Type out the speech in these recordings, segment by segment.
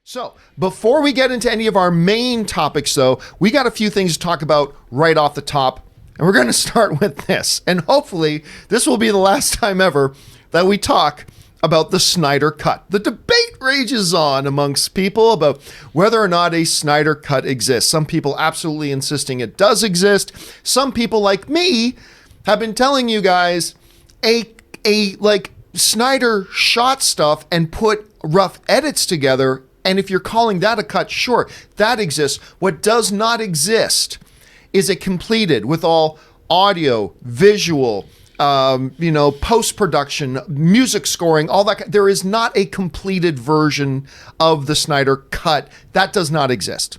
So, before we get into any of our main topics, though, we got a few things to talk about right off the top. And we're going to start with this. And hopefully, this will be the last time ever that we talk about the Snyder Cut. The debate rages on amongst people about whether or not a Snyder Cut exists. Some people absolutely insisting it does exist. Some people, like me, have been telling you guys Snyder shot stuff and put rough edits together. And if you're calling that a cut, sure, that exists. What does not exist is it completed with all audio, visual, post-production, music scoring, all that. There is not a completed version of the Snyder Cut. That does not exist.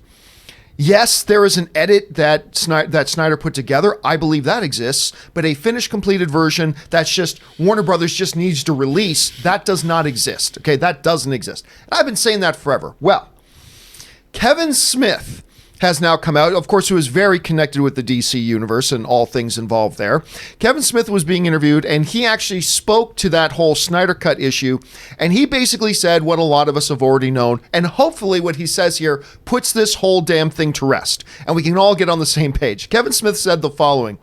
Yes, there is an edit that Snyder put together. I believe that exists. But a finished, completed version that's just Warner Brothers just needs to release, that does not exist. Okay, that doesn't exist. I've been saying that forever. Well, Kevin Smith has now come out, of course, who is very connected with the DC universe and all things involved there. Kevin Smith was being interviewed, and he actually spoke to that whole Snyder Cut issue, and he basically said what a lot of us have already known, and hopefully what he says here puts this whole damn thing to rest, and we can all get on the same page. Kevin Smith said the following.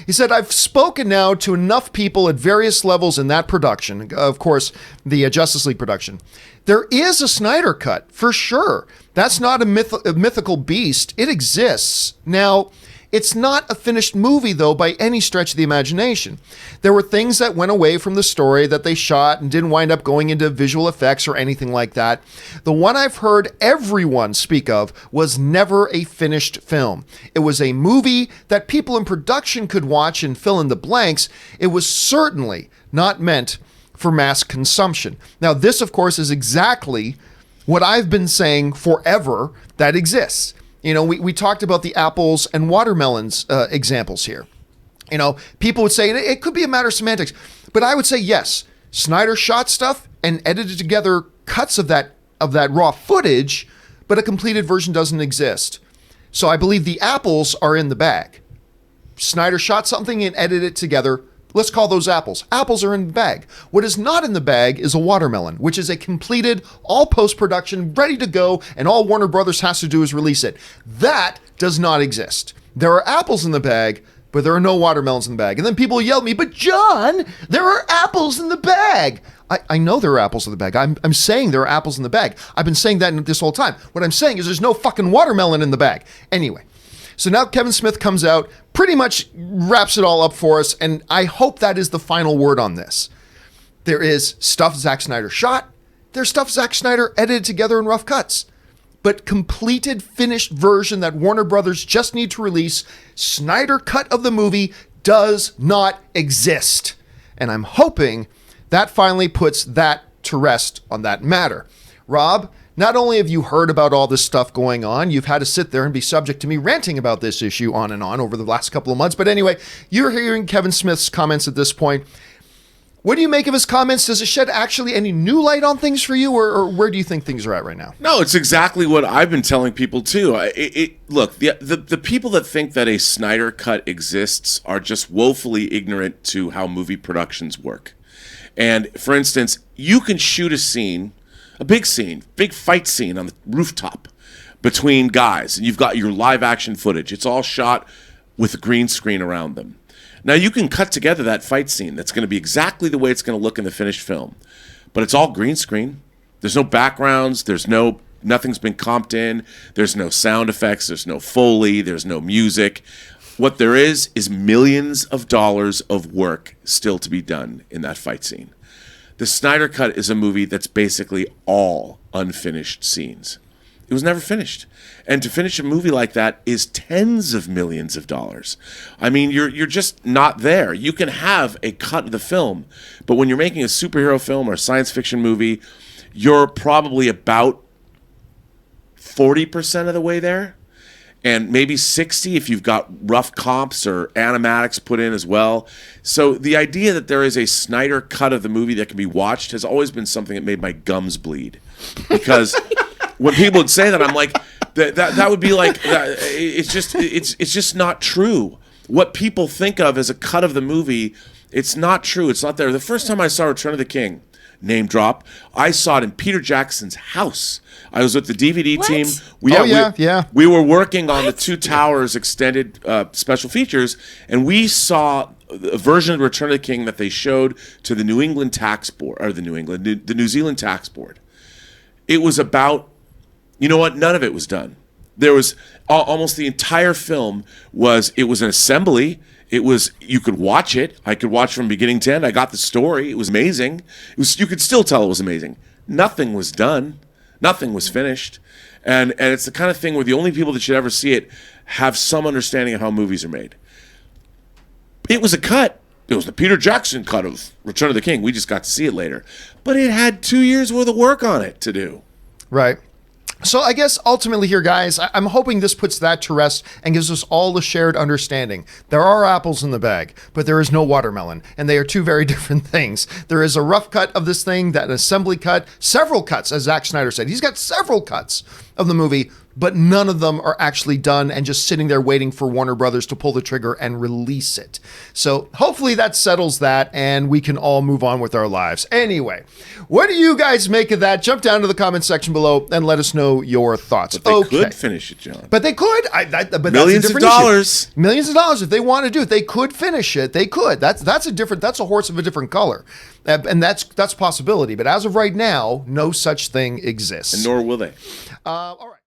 He said, I've spoken now to enough people at various levels in that production, of course, the Justice League production. There is a Snyder Cut, for sure. That's not a mythical beast. It exists. Now, it's not a finished movie, though, by any stretch of the imagination. There were things that went away from the story that they shot and didn't wind up going into visual effects or anything like that. The one I've heard everyone speak of was never a finished film. It was a movie that people in production could watch and fill in the blanks. It was certainly not meant for mass consumption. Now, this, of course, is exactly what I've been saying forever that exists. You know, we talked about the apples and watermelons examples here. You know, people would say it could be a matter of semantics, but I would say yes. Snyder shot stuff and edited together cuts of that raw footage, but a completed version doesn't exist. So I believe the apples are in the bag. Snyder shot something and edited it together. Let's call those apples. Apples are in the bag. What is not in the bag is a watermelon, which is a completed, all post-production, ready to go, and all Warner Brothers has to do is release it. That does not exist. There are apples in the bag, but there are no watermelons in the bag. And then people yell at me, but John, there are apples in the bag. I know there are apples in the bag. I'm saying there are apples in the bag. I've been saying that this whole time. What I'm saying is there's no fucking watermelon in the bag. Anyway. So now Kevin Smith comes out, pretty much wraps it all up for us, and I hope that is the final word on this. There is stuff Zack Snyder shot, there's stuff Zack Snyder edited together in rough cuts, but completed, finished version that Warner Brothers just need to release, Snyder Cut of the movie, does not exist. And I'm hoping that finally puts that to rest on that matter. Rob, not only have you heard about all this stuff going on, you've had to sit there and be subject to me ranting about this issue on and on over the last couple of months. But anyway, you're hearing Kevin Smith's comments at this point. What do you make of his comments? Does it shed actually any new light on things for you, or where do you think things are at right now? No, it's exactly what I've been telling people too. Look, the people that think that a Snyder Cut exists are just woefully ignorant to how movie productions work. And for instance, you can shoot a scene, a big fight scene on the rooftop between guys, and you've got your live action footage. It's all shot with a green screen around them. Now you can cut together that fight scene that's going to be exactly the way it's going to look in the finished film, but it's all green screen. There's no backgrounds. Nothing's been comped in. There's no sound effects. There's no Foley. There's no music. What there is millions of dollars of work still to be done in that fight scene. The Snyder Cut is a movie that's basically all unfinished scenes. It was never finished. And to finish a movie like that is tens of millions of dollars. I mean, you're just not there. You can have a cut of the film, but when you're making a superhero film or a science fiction movie, you're probably about 40% of the way there. And maybe 60 if you've got rough comps or animatics put in as well. So the idea that there is a Snyder Cut of the movie that can be watched has always been something that made my gums bleed. Because when people would say that, I'm like, that would be like, it's just not true. What people think of as a cut of the movie, it's not true. It's not there. The first time I saw Return of the King, name drop. I saw it in Peter Jackson's house. I was with the DVD What? team. We were working on the Two Towers extended special features, and we saw a version of Return of the King that they showed to the New England tax board, or the New Zealand tax board. It was about, you know what? None of it was done. There was almost the entire film it was an assembly. You could watch it. I could watch from beginning to end. I got the story. It was amazing. You could still tell it was amazing. Nothing was done. Nothing was finished. And it's the kind of thing where the only people that should ever see it have some understanding of how movies are made. It was a cut. It was the Peter Jackson cut of Return of the King. We just got to see it later. But it had 2 years worth of work on it to do. Right. So I guess ultimately here, guys, I'm hoping this puts that to rest and gives us all a shared understanding. There are apples in the bag, but there is no watermelon, and they are two very different things. There is a rough cut of this thing, that an assembly cut, several cuts, as Zack Snyder said. He's got several cuts of the movie, but none of them are actually done and just sitting there waiting for Warner Brothers to pull the trigger and release it. So hopefully that settles that and we can all move on with our lives. Anyway, what do you guys make of that? Jump down to the comment section below and let us know your thoughts. But they could finish it, John. But they could. But millions of dollars. Issue. Millions of dollars if they want to do it. They could finish it. They could. That's a horse of a different color. And that's a possibility. But as of right now, no such thing exists. And nor will they. All right.